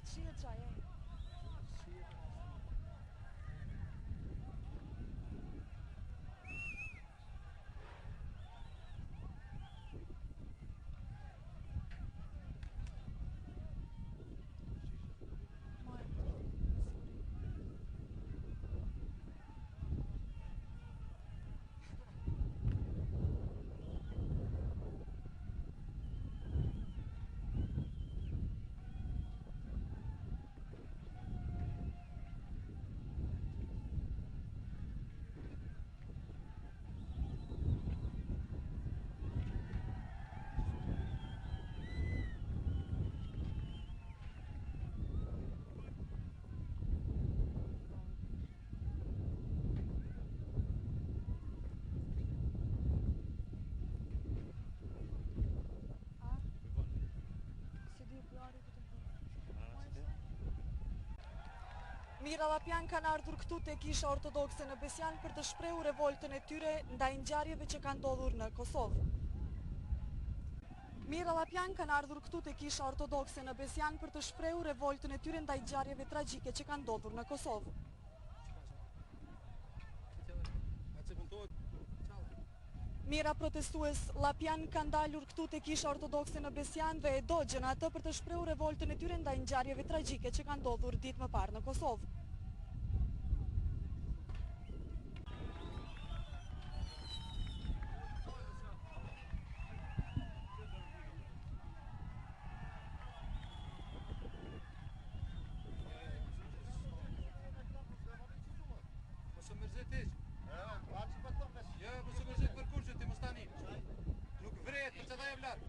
Të qiet qaj, e? Mira Llapjan kanë ardhur këtu te Kisha Ortodokse në Besjan për të shprehur revoltën e tyre ndaj ngjarjeve që kanë ndodhur në Kosovë. Mira Llapjan kanë ardhur këtu te Kisha Ortodokse në Besjan për të shprehur revoltën e tyre ndaj ngjarjeve tragjike që kanë ndodhur në Kosovë. Mira protestues Llapjan kanë dalur këtu te Kisha Ortodokse në Besjan dhe e dogjën atë për të shprehur revoltën e tyre ndaj ngjarjeve tragjike që kanë ndodhur ditë më parë në Kosovë. Mos më mërzit hiç. Jo, mos më mërzit për kurçë ti mos tani. Nuk vret për çfarë jam lart.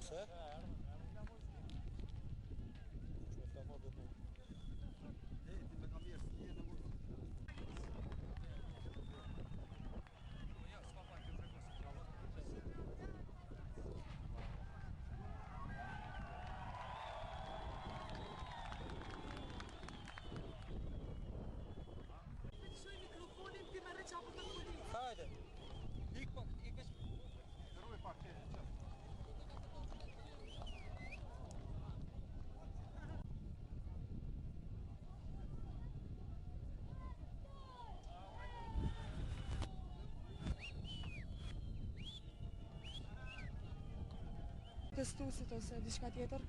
Pse? Hajde. Ik pak, ik wist. Roi pak, Testuesit ose diçka tjetër?